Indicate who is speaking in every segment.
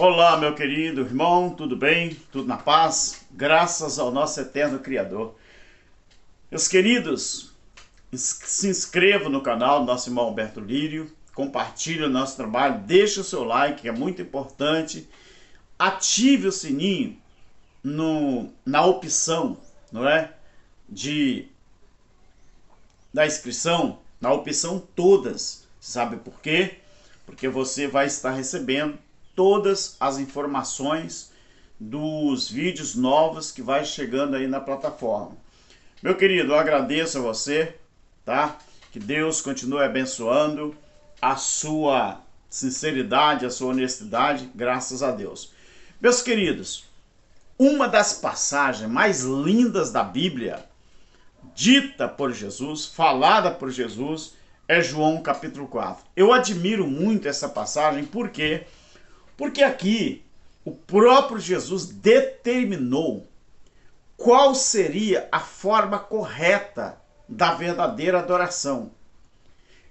Speaker 1: Olá, meu querido irmão, tudo bem? Tudo na paz? Graças ao nosso eterno Criador. Meus queridos, se inscreva no canal do nosso irmão Alberto Lírio, compartilhe o nosso trabalho, deixe o seu like, que é muito importante, ative o sininho na opção, não é? Da inscrição, na opção todas. Sabe por quê? Porque você vai estar recebendo todas as informações dos vídeos novos que vai chegando aí na plataforma. Meu querido, eu agradeço a você, tá? Que Deus continue abençoando a sua sinceridade, a sua honestidade, graças a Deus. Meus queridos, uma das passagens mais lindas da Bíblia, dita por Jesus, falada por Jesus, é João capítulo 4. Eu admiro muito essa passagem, por quê? Porque aqui o próprio Jesus determinou qual seria a forma correta da verdadeira adoração.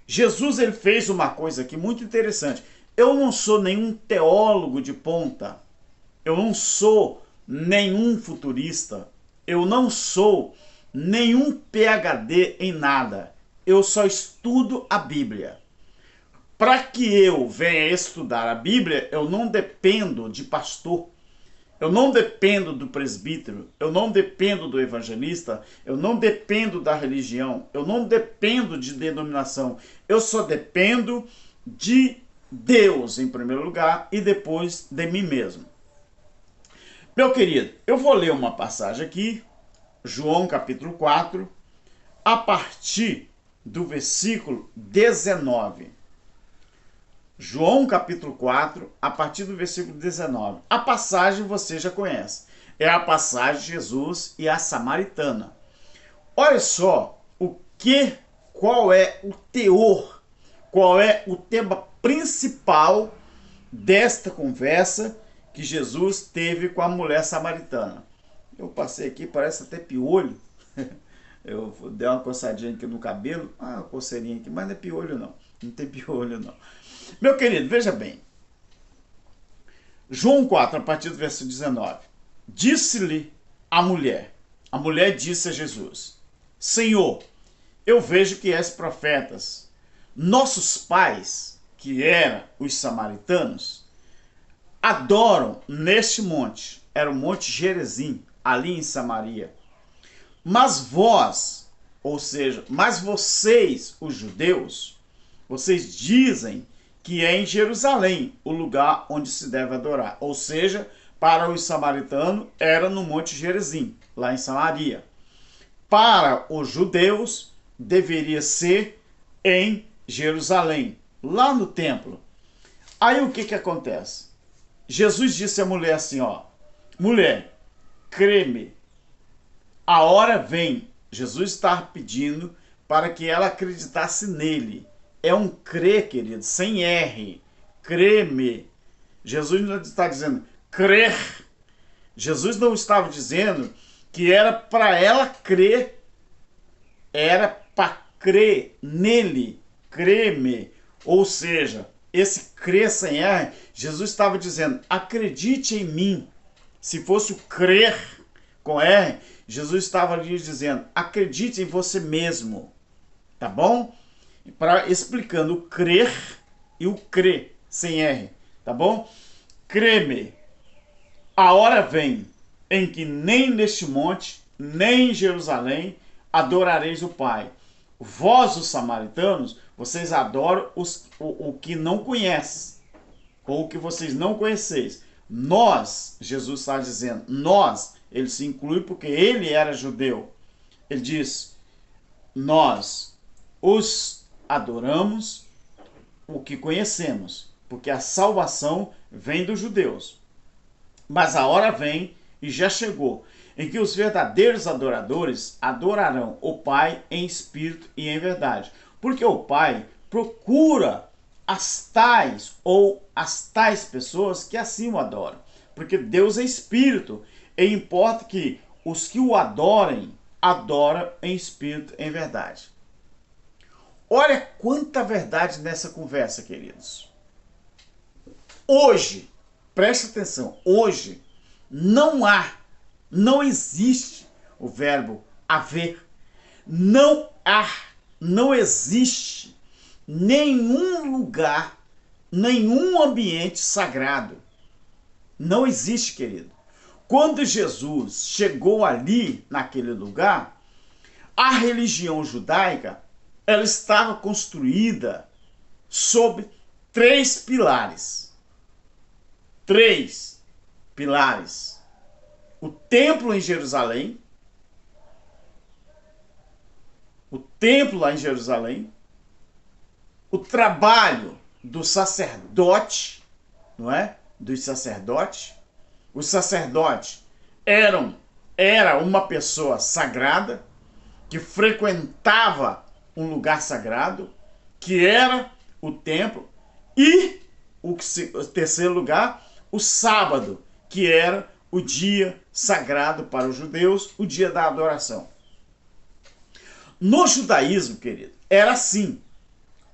Speaker 1: Jesus ele fez uma coisa aqui muito interessante. Eu não sou nenhum teólogo de ponta, eu não sou nenhum futurista, eu não sou nenhum PhD em nada, eu só estudo a Bíblia. Para que eu venha estudar a Bíblia, eu não dependo de pastor, eu não dependo do presbítero, eu não dependo do evangelista, eu não dependo da religião, eu não dependo de denominação, eu só dependo de Deus em primeiro lugar e depois de mim mesmo. Meu querido, eu vou ler uma passagem aqui, João capítulo 4, a partir do versículo 19. João capítulo 4, a partir do versículo 19. A passagem você já conhece. É a passagem de Jesus e a samaritana. Olha só qual é o teor, qual é o tema principal desta conversa que Jesus teve com a mulher samaritana. Eu passei aqui, parece até piolho. Eu dei uma coçadinha aqui no cabelo, uma coceirinha aqui, mas não é piolho não. Não tem piolho não. Meu querido, veja bem. João 4, a partir do versículo 19. Disse-lhe a mulher disse a Jesus: Senhor, eu vejo que és profetas. Nossos pais, que eram os samaritanos, adoram neste monte. Era o Monte Gerizim, ali em Samaria. Mas vós, ou seja, mas vocês, os judeus, vocês dizem que é em Jerusalém o lugar onde se deve adorar. Ou seja, para os samaritanos era no Monte Gerizim, lá em Samaria. Para os judeus deveria ser em Jerusalém, lá no templo. Aí o que acontece? Jesus disse à mulher assim, ó: mulher, crê-me, a hora vem. Jesus está pedindo para que ela acreditasse nele. É um crer, querido, sem R. Crê-me. Jesus não está dizendo crer. Jesus não estava dizendo que era para ela crer. Era para crer nele. Crê-me. Ou seja, esse crer sem R, Jesus estava dizendo, acredite em mim. Se fosse o crer com R, Jesus estava ali dizendo, acredite em você mesmo. Tá bom? Explicando o crer e o crer, sem R, tá bom? Crê-me, a hora vem em que nem neste monte, nem em Jerusalém, adorareis o Pai. Vós, os samaritanos, vocês adoram o que não conhece, ou o que vocês não conheceis. Nós, Jesus está dizendo, nós, ele se inclui porque ele era judeu. Ele diz, nós os adoramos o que conhecemos, porque a salvação vem dos judeus. Mas a hora vem, e já chegou, em que os verdadeiros adoradores adorarão o Pai em espírito e em verdade. Porque o Pai procura as tais pessoas que assim o adoram. Porque Deus é espírito, e importa que os que o adorem, adoram em espírito e em verdade. Olha quanta verdade nessa conversa, queridos. Hoje, preste atenção, hoje não existe o verbo haver. Não existe nenhum lugar, nenhum ambiente sagrado. Não existe, querido. Quando Jesus chegou ali, naquele lugar, a religião judaica, ela estava construída sobre 3 pilares. 3 pilares. O templo em Jerusalém, o templo lá em Jerusalém, o trabalho do sacerdote, não é? Dos sacerdotes. Os sacerdotes era uma pessoa sagrada que frequentava um lugar sagrado, que era o templo, e o terceiro lugar, o sábado, que era o dia sagrado para os judeus, o dia da adoração. No judaísmo, querido, era assim: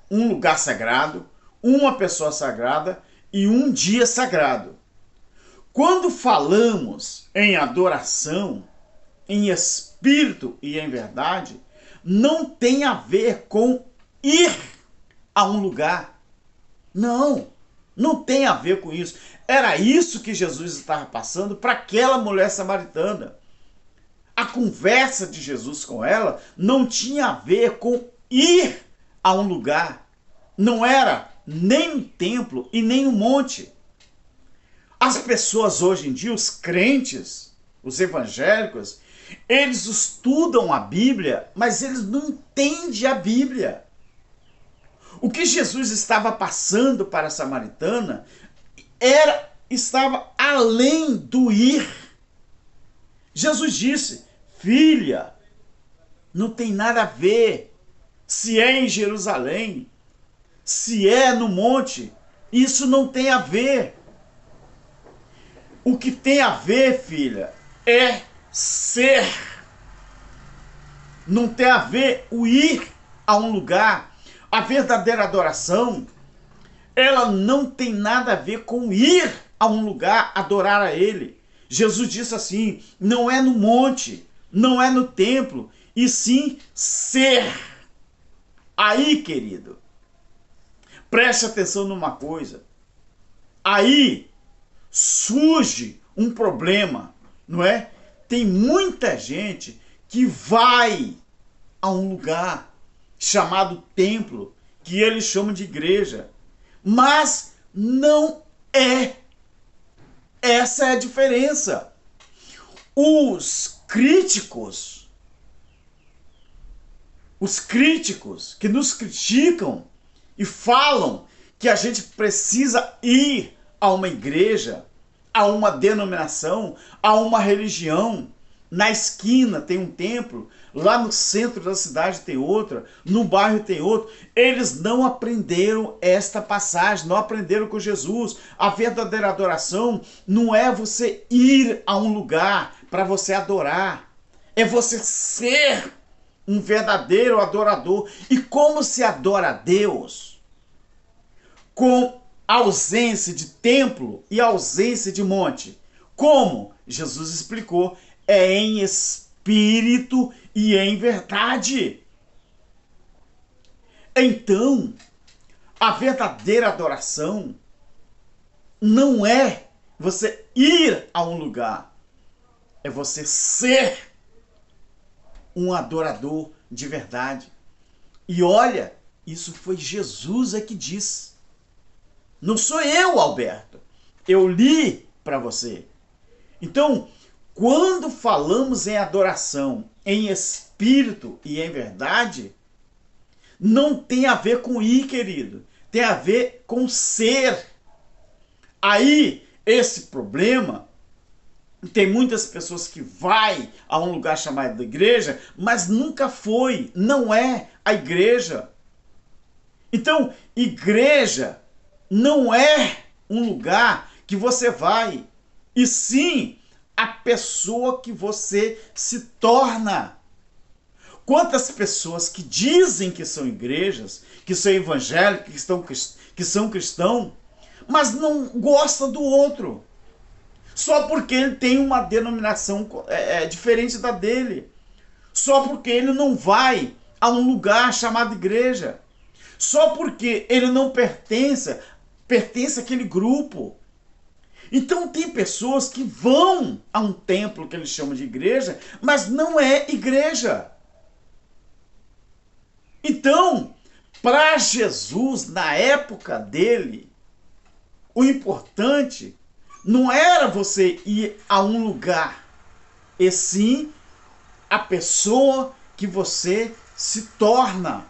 Speaker 1: um lugar sagrado, uma pessoa sagrada e um dia sagrado. Quando falamos em adoração, em espírito e em verdade, não tem a ver com ir a um lugar. Não tem a ver com isso. Era isso que Jesus estava passando para aquela mulher samaritana. A conversa de Jesus com ela não tinha a ver com ir a um lugar. Não era nem um templo e nem um monte. As pessoas hoje em dia, os crentes, os evangélicos, eles estudam a Bíblia, mas eles não entendem a Bíblia. O que Jesus estava passando para a samaritana estava além do ir. Jesus disse: filha, não tem nada a ver se é em Jerusalém, se é no monte, isso não tem a ver. O que tem a ver, filha, é ser. Não tem a ver o ir a um lugar. A verdadeira adoração, ela não tem nada a ver com ir a um lugar adorar a Ele. Jesus disse assim: não é no monte, não é no templo, e sim ser. Aí, querido, preste atenção numa coisa. Aí surge um problema, não é? Tem muita gente que vai a um lugar chamado templo, que eles chamam de igreja, mas não é. Essa é a diferença. Os críticos que nos criticam e falam que a gente precisa ir a uma igreja, a uma denominação, a uma religião. Na esquina tem um templo, lá no centro da cidade tem outra, no bairro tem outro. Eles não aprenderam esta passagem, não aprenderam com Jesus. A verdadeira adoração não é você ir a um lugar para você adorar, é você ser um verdadeiro adorador. E como se adora a Deus? Com ausência de templo e ausência de monte. Como? Jesus explicou: é em espírito e em verdade. Então, a verdadeira adoração não é você ir a um lugar, é você ser um adorador de verdade. E olha, isso foi Jesus que disse. Não sou eu, Alberto. Eu li para você. Então, quando falamos em adoração, em espírito e em verdade, não tem a ver com ir, querido. Tem a ver com ser. Aí, esse problema, tem muitas pessoas que vai a um lugar chamado igreja, mas nunca foi, não é a igreja. Então, igreja não é um lugar que você vai, e sim a pessoa que você se torna. Quantas pessoas que dizem que são igrejas, que são evangélicos, que são cristãos, mas não gosta do outro. Só porque ele tem uma denominação diferente da dele. Só porque ele não vai a um lugar chamado igreja. Só porque ele não pertence àquele grupo. Então tem pessoas que vão a um templo que eles chamam de igreja, mas não é igreja. Então, para Jesus, na época dele, o importante não era você ir a um lugar, e sim a pessoa que você se torna.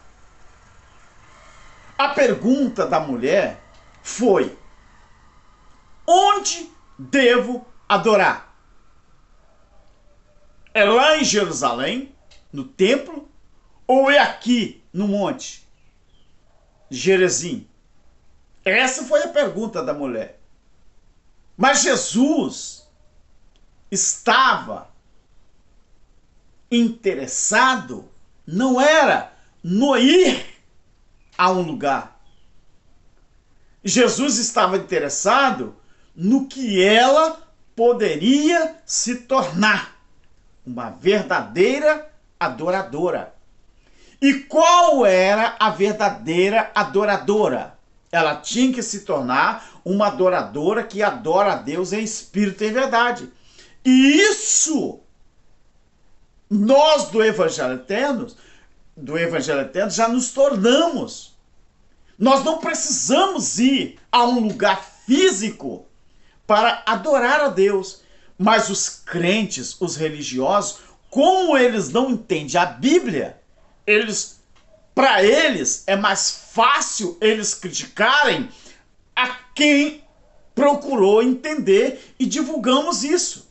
Speaker 1: A pergunta da mulher foi: onde devo adorar? É lá em Jerusalém, no templo, ou é aqui no monte Gerizim? Essa foi a pergunta da mulher. Mas Jesus estava interessado, não era no ir a um lugar. Jesus estava interessado no que ela poderia se tornar, uma verdadeira adoradora. E qual era a verdadeira adoradora? Ela tinha que se tornar uma adoradora que adora a Deus em espírito e em verdade. E isso, nós do Evangelho Eterno já nos tornamos. Nós não precisamos ir a um lugar físico para adorar a Deus. Mas os crentes, os religiosos, como eles não entendem a Bíblia, para eles é mais fácil eles criticarem a quem procurou entender, e divulgamos isso.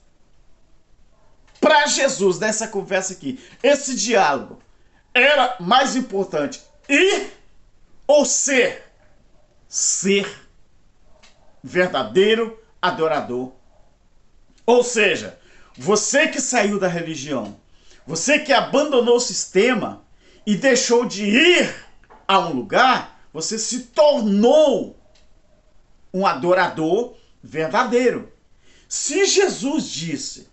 Speaker 1: Para Jesus, nessa conversa aqui, esse diálogo, era mais importante ir ou ser? Ser verdadeiro adorador. Ou seja, você que saiu da religião, você que abandonou o sistema e deixou de ir a um lugar, você se tornou um adorador verdadeiro. Se Jesus disse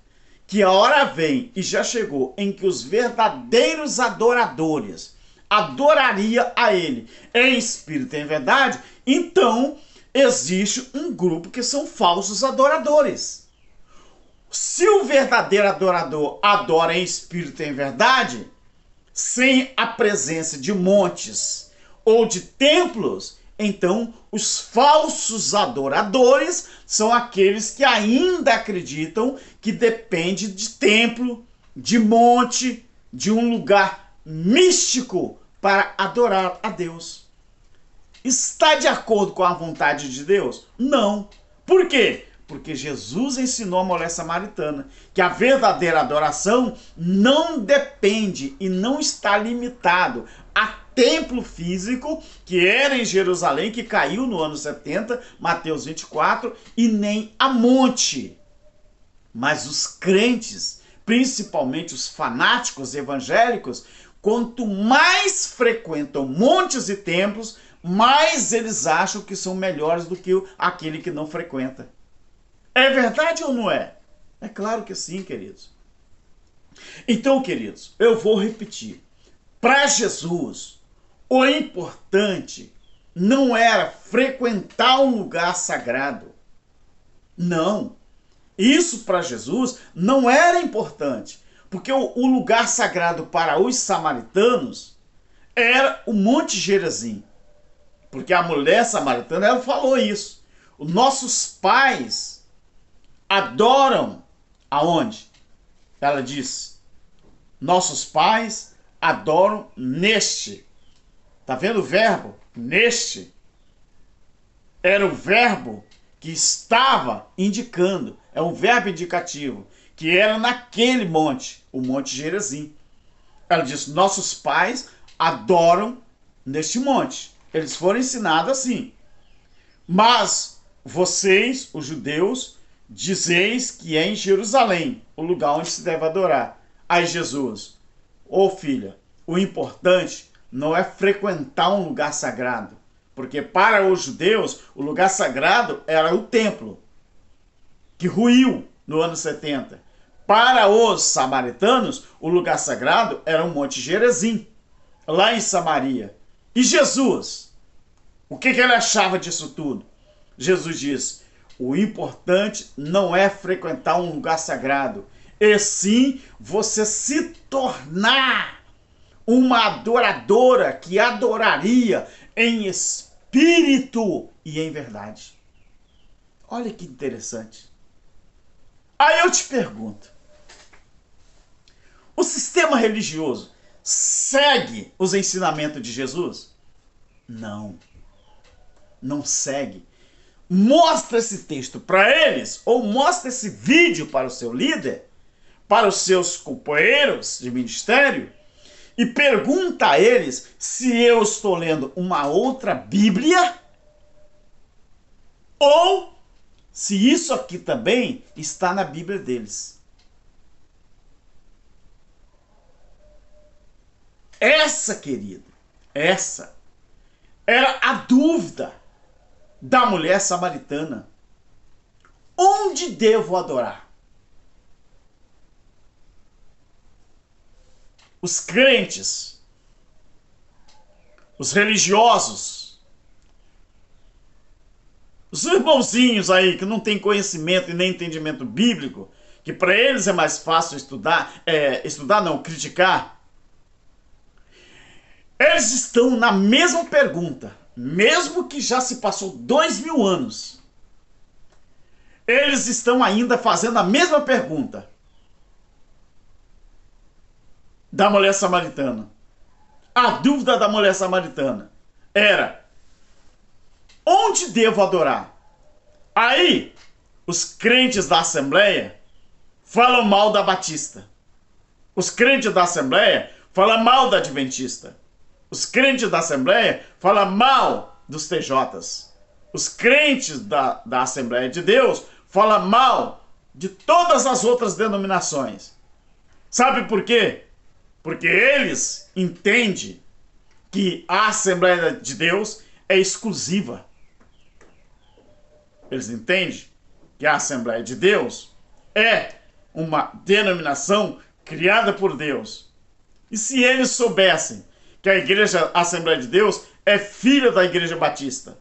Speaker 1: que a hora vem e já chegou em que os verdadeiros adoradores adoraria a ele em espírito e em verdade, então existe um grupo que são falsos adoradores. Se o verdadeiro adorador adora em espírito e em verdade, sem a presença de montes ou de templos, então os falsos adoradores são aqueles que ainda acreditam que depende de templo, de monte, de um lugar místico para adorar a Deus. Está de acordo com a vontade de Deus? Não. Por quê? Porque Jesus ensinou a mulher samaritana que a verdadeira adoração não depende e não está limitado a templo físico, que era em Jerusalém, que caiu no ano 70, Mateus 24, e nem a monte. Mas os crentes, principalmente os fanáticos evangélicos, quanto mais frequentam montes e templos, mais eles acham que são melhores do que aquele que não frequenta. É verdade ou não é? É claro que sim, queridos. Então, queridos, eu vou repetir. Para Jesus, o importante não era frequentar um lugar sagrado. Não. Isso para Jesus não era importante. Porque o lugar sagrado para os samaritanos era o Monte Gerizim. Porque a mulher samaritana, ela falou isso. Os nossos pais adoram aonde? Ela disse: nossos pais adoram neste. Tá vendo o verbo? Neste. Era o verbo que estava indicando. É um verbo indicativo. Que era naquele monte. O Monte Gerizim. Ela disse: nossos pais adoram neste monte. Eles foram ensinados assim. Mas vocês, os judeus, dizeis que é em Jerusalém o lugar onde se deve adorar. Aí Jesus: ô filha, o importante não é frequentar um lugar sagrado, Porque para os judeus, o lugar sagrado era o templo, que ruiu no ano 70. Para os samaritanos, o lugar sagrado era o Monte Gerizim, lá em Samaria. E Jesus, o que ele achava disso tudo? Jesus diz: o importante não é frequentar um lugar sagrado, e sim você se tornar uma adoradora que adoraria em espírito e em verdade. Olha que interessante. Aí eu te pergunto, o sistema religioso segue os ensinamentos de Jesus? Não, não segue. Mostra esse texto para eles, ou mostra esse vídeo para o seu líder, para os seus companheiros de ministério, e pergunta a eles se eu estou lendo uma outra Bíblia, ou se isso aqui também está na Bíblia deles. Essa, querido, essa era a dúvida da mulher samaritana. Onde devo adorar? Os crentes, os religiosos, os irmãozinhos aí que não têm conhecimento e nem entendimento bíblico, que para eles é mais fácil criticar, eles estão na mesma pergunta, mesmo que já se passou 2000 anos. Eles estão ainda fazendo a mesma pergunta da mulher samaritana. A dúvida da mulher samaritana era: onde devo adorar? Aí, os crentes da Assembleia falam mal da Batista. Os crentes da Assembleia falam mal da Adventista. Os crentes da Assembleia falam mal dos TJs. Os crentes da Assembleia de Deus falam mal de todas as outras denominações. Sabe por quê? Porque eles entendem que a Assembleia de Deus é exclusiva. Eles entendem que a Assembleia de Deus é uma denominação criada por Deus. E se eles soubessem que a Igreja Assembleia de Deus é filha da Igreja Batista,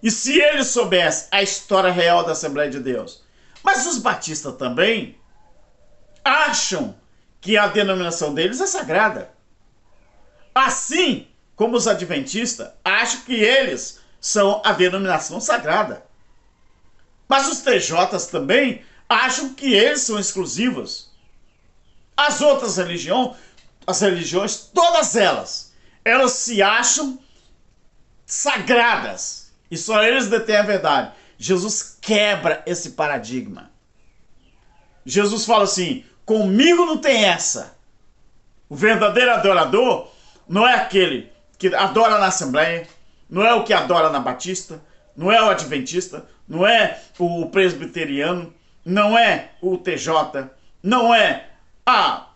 Speaker 1: e se eles soubessem a história real da Assembleia de Deus, mas os batistas também acham que a denominação deles é sagrada. Assim como os adventistas acham que eles são a denominação sagrada. Mas os TJs também acham que eles são exclusivos. As outras religiões, todas elas se acham sagradas. E só eles detêm a verdade. Jesus quebra esse paradigma. Jesus fala assim: comigo não tem essa. O verdadeiro adorador não é aquele que adora na Assembleia, não é o que adora na Batista, não é o Adventista, não é o presbiteriano, não é o TJ, não é...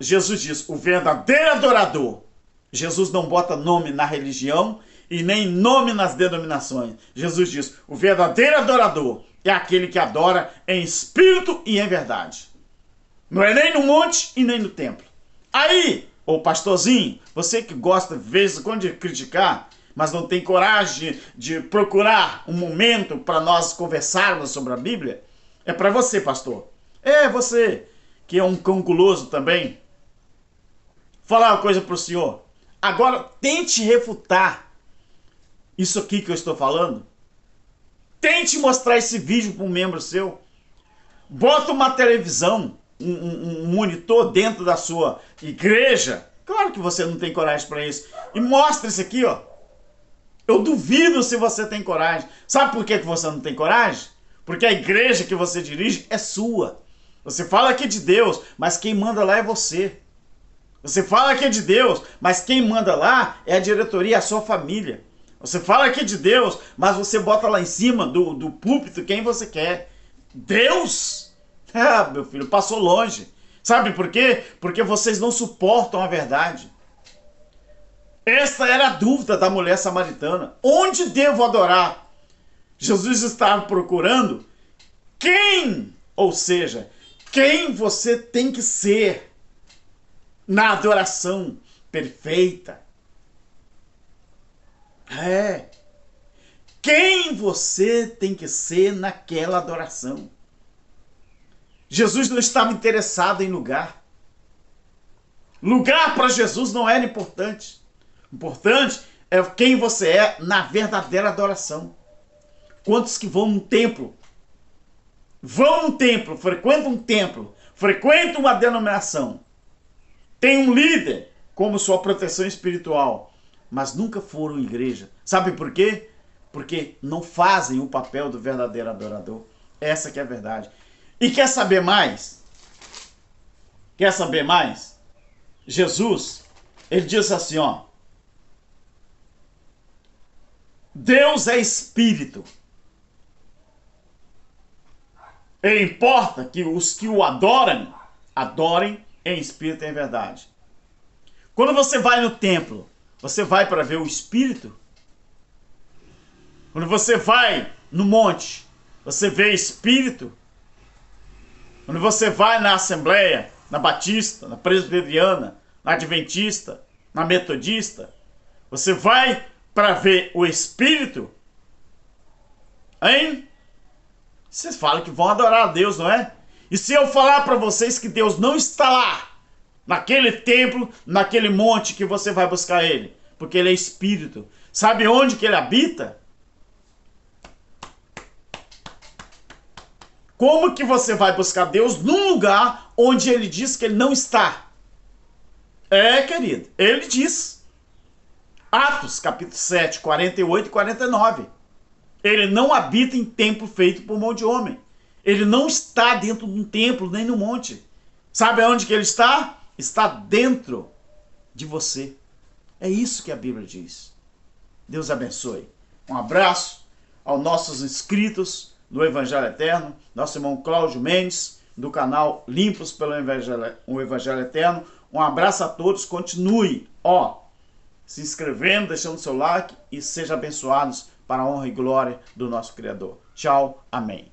Speaker 1: Jesus diz, o verdadeiro adorador. Jesus não bota nome na religião e nem nome nas denominações. Jesus diz, o verdadeiro adorador é aquele que adora em espírito e em verdade. Não é nem no monte e nem no templo. Aí, ô pastorzinho, você que gosta de vez em quando de criticar, mas não tem coragem de procurar um momento para nós conversarmos sobre a Bíblia, é para você, pastor. É você, que é um cão guloso também. Falar uma coisa para o senhor. Agora, tente refutar isso aqui que eu estou falando. Tente mostrar esse vídeo para um membro seu. Bota uma televisão, um monitor dentro da sua igreja. Claro que você não tem coragem para isso. E mostra isso aqui, ó. Eu duvido se você tem coragem. Sabe por que você não tem coragem? Porque a igreja que você dirige é sua. Você fala aqui de Deus, mas quem manda lá é você. Você fala aqui de Deus, mas quem manda lá é a diretoria, a sua família. Você fala aqui de Deus, mas você bota lá em cima do púlpito quem você quer. Deus? Ah, meu filho, passou longe. Sabe por quê? Porque vocês não suportam a verdade. Essa era a dúvida da mulher samaritana. Onde devo adorar? Jesus estava procurando quem, ou seja, quem você tem que ser na adoração perfeita. Quem você tem que ser naquela adoração. Jesus não estava interessado em lugar. Lugar para Jesus não era importante. Importante é quem você é na verdadeira adoração. Quantos que vão num templo? Vão num templo, frequentam uma denominação. Tem um líder como sua proteção espiritual, mas nunca foram à igreja. Sabe por quê? Porque não fazem o papel do verdadeiro adorador. Essa que é a verdade. E quer saber mais? Quer saber mais? Jesus, ele diz assim, ó. Deus é espírito. E importa que os que o adorem, adorem em espírito e em verdade. Quando você vai no templo, você vai para ver o espírito? Quando você vai no monte, você vê espírito? Quando você vai na assembleia, na batista, na presbiteriana, na adventista, na metodista, você vai para ver o espírito? Hein? Vocês falam que vão adorar a Deus, não é? E se eu falar para vocês que Deus não está lá, naquele templo, naquele monte que você vai buscar ele, porque ele é espírito. Sabe onde que ele habita? Como que você vai buscar Deus num lugar onde ele diz que ele não está? Querido, ele diz. Atos, capítulo 7, 48 e 49. Ele não habita em templo feito por mão de homem. Ele não está dentro de um templo, nem no monte. Sabe onde que ele está? Está dentro de você. É isso que a Bíblia diz. Deus abençoe. Um abraço aos nossos inscritos do Evangelho Eterno, nosso irmão Cláudio Mendes, do canal Limpos pelo Evangelho Eterno. Um abraço a todos. Continue, se inscrevendo, deixando seu like e sejam abençoados para a honra e glória do nosso Criador. Tchau, amém.